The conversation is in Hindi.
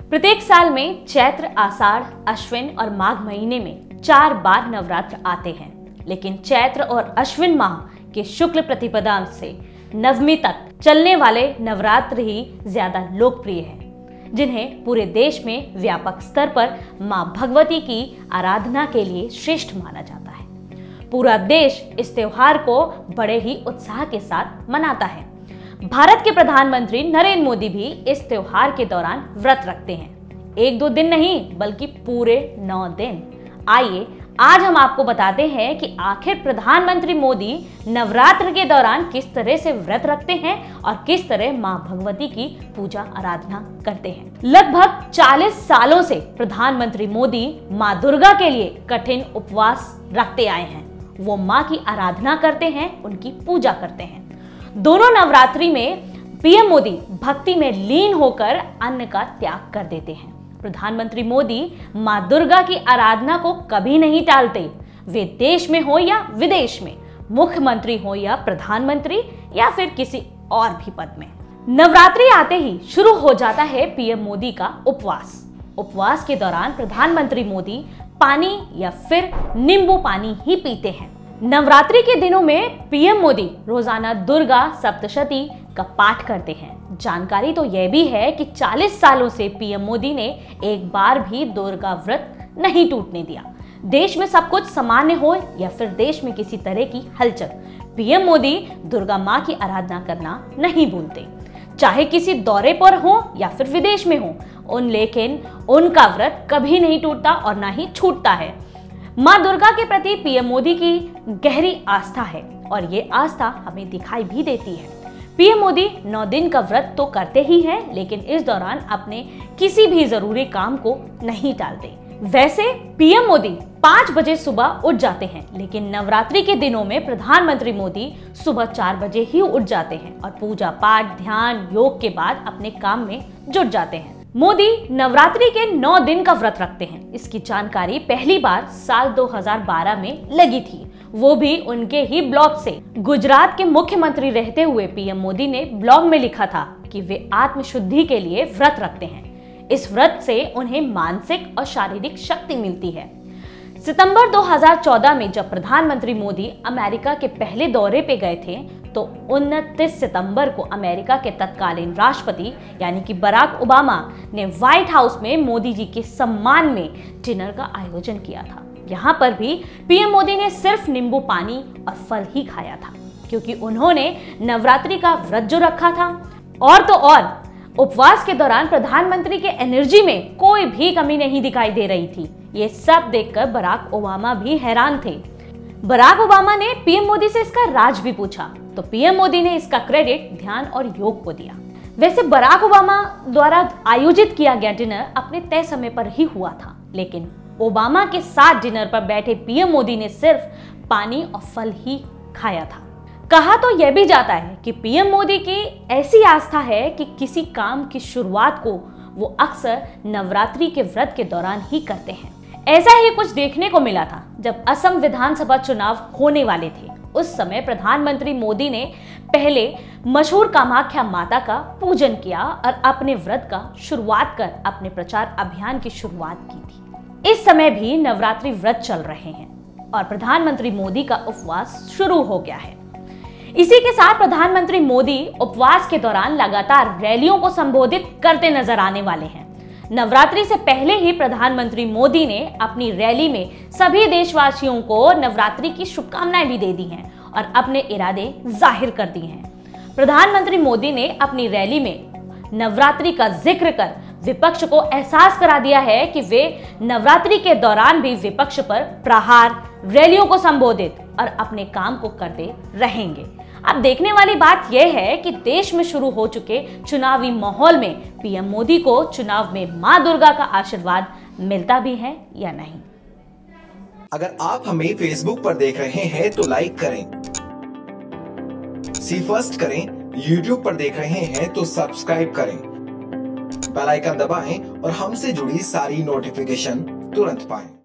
प्रत्येक साल में चैत्र, आषाढ़, अश्विन और माघ महीने में 4 बार नवरात्र आते हैं, लेकिन चैत्र और अश्विन माह के शुक्ल प्रतिपदा से नवमी तक चलने वाले नवरात्र ही ज्यादा लोकप्रिय हैं, जिन्हें पूरे देश में व्यापक स्तर पर मां भगवती की आराधना के लिए श्रेष्ठ माना जाता है। पूरा देश इस त्योहार को बड़े ही उत्साह के साथ मनाता है। भारत के प्रधानमंत्री नरेंद्र मोदी भी इस त्योहार के दौरान व्रत रखते हैं। 1-2 दिन नहीं, बल्कि पूरे 9 दिन। आइए आज हम आपको बताते हैं कि आखिर प्रधानमंत्री मोदी नवरात्र के दौरान किस तरह से व्रत रखते हैं और किस तरह मां भगवती की पूजा आराधना करते हैं। लगभग 40 सालों से प्रधानमंत्री मोदी मां दुर्गा के लिए कठिन उपवास रखते आए हैं। वो मां की आराधना करते हैं, उनकी पूजा करते हैं। दोनों नवरात्रि में पीएम मोदी भक्ति में लीन होकर अन्न का त्याग कर देते हैं। प्रधानमंत्री मोदी मां दुर्गा की आराधना को कभी नहीं टालते। वे देश में हो या विदेश में, मुख्यमंत्री हो या प्रधानमंत्री या फिर किसी और भी पद में, नवरात्रि आते ही शुरू हो जाता है पीएम मोदी का उपवास। उपवास के दौरान प्रधानमंत्री मोदी पानी या फिर नींबू पानी ही पीते हैं। नवरात्रि के दिनों में पीएम मोदी रोजाना दुर्गा सप्तशती का पाठ करते हैं। जानकारी तो यह भी है कि 40 सालों से पीएम मोदी ने एक बार भी दुर्गा व्रत नहीं टूटने दिया। देश में सब कुछ सामान्य हो या फिर देश में किसी तरह की हलचल, पीएम मोदी दुर्गा मां की आराधना करना नहीं भूलते, चाहे किसी दौरे पर हो या फिर विदेश में हो। लेकिन उनका व्रत कभी नहीं टूटता और ना ही छूटता है। मां दुर्गा के प्रति पीएम मोदी की गहरी आस्था है और ये आस्था हमें दिखाई भी देती है। पीएम मोदी 9 दिन का व्रत तो करते ही हैं, लेकिन इस दौरान अपने किसी भी जरूरी काम को नहीं टालते। वैसे पीएम मोदी 5 बजे सुबह उठ जाते हैं, लेकिन नवरात्रि के दिनों में प्रधानमंत्री मोदी सुबह 4 बजे ही उठ जाते हैं और पूजा पाठ, ध्यान, योग के बाद अपने काम में जुट जाते हैं। मोदी नवरात्रि के 9 दिन का व्रत रखते हैं। इसकी जानकारी पहली बार साल 2012 में लगी थी, वो भी उनके ही ब्लॉग से। गुजरात के मुख्यमंत्री रहते हुए पीएम मोदी ने ब्लॉग में लिखा था कि वे आत्मशुद्धि के लिए व्रत रखते हैं। इस व्रत से उन्हें मानसिक और शारीरिक शक्ति मिलती है। सितंबर 2014 में जब प्रधानमंत्री मोदी अमेरिका के पहले दौरे पे गए थे, तो 29 सितंबर को अमेरिका के तत्कालीन राष्ट्रपति यानी कि बराक ओबामा ने व्हाइट हाउस में मोदी जी के सम्मान में डिनर का आयोजन किया था। यहाँ पर भी पीएम मोदी ने सिर्फ नींबू पानी और फल ही खाया था, क्योंकि उन्होंने नवरात्रि का व्रत जो रखा था। और तो और उपवास के दौरान प्रधानमंत्री के एनर्जी में कोई भी कमी नहीं दिखाई दे रही थी। ये सब देखकर बराक ओबामा भी हैरान थे। बराक ओबामा ने पीएम मोदी से इसका राज भी पूछा, तो पीएम मोदी ने इसका क्रेडिट ध्यान और योग को दिया। वैसे बराक ओबामा द्वारा आयोजित किया गया डिनर अपने तय समय पर ही हुआ था, लेकिन ओबामा के साथ डिनर पर बैठे पीएम मोदी ने सिर्फ पानी और फल ही खाया था। कहा तो यह भी जाता है कि पीएम मोदी की ऐसी आस्था है कि किसी काम की शुरुआत को वो अक्सर नवरात्रि के व्रत के दौरान ही करते हैं। ऐसा ही कुछ देखने को मिला था जब असम विधानसभा चुनाव होने वाले थे। उस समय प्रधानमंत्री मोदी ने पहले मशहूर कामाख्या माता का पूजन किया और अपने व्रत का शुरुआत कर अपने प्रचार अभियान की शुरुआत की थी। इस समय भी नवरात्रि व्रत चल रहे हैं और प्रधानमंत्री मोदी का उपवास शुरू हो गया है। इसी के साथ प्रधानमंत्री मोदी उपवास के दौरान लगातार रैलियों को संबोधित करते नजर आने वाले हैं। नवरात्रि से पहले ही प्रधानमंत्री मोदी ने अपनी रैली में सभी देशवासियों को नवरात्रि की शुभकामनाएं भी दे दी हैं और अपने इरादे जाहिर कर दिए हैं। प्रधानमंत्री मोदी ने अपनी रैली में नवरात्रि का जिक्र कर विपक्ष को एहसास करा दिया है कि वे नवरात्रि के दौरान भी विपक्ष पर प्रहार, रैलियों को संबोधित और अपने काम को करते रहेंगे। अब देखने वाली बात यह है कि देश में शुरू हो चुके चुनावी माहौल में पीएम मोदी को चुनाव में मां दुर्गा का आशीर्वाद मिलता भी है या नहीं। अगर आप हमें फेसबुक पर देख रहे हैं तो लाइक करें, सी फर्स्ट करें, यूट्यूब पर देख रहे हैं तो सब्सक्राइब करें, बेल आइकन दबाएं और हमसे जुड़ी सारी नोटिफिकेशन तुरंत पाएं।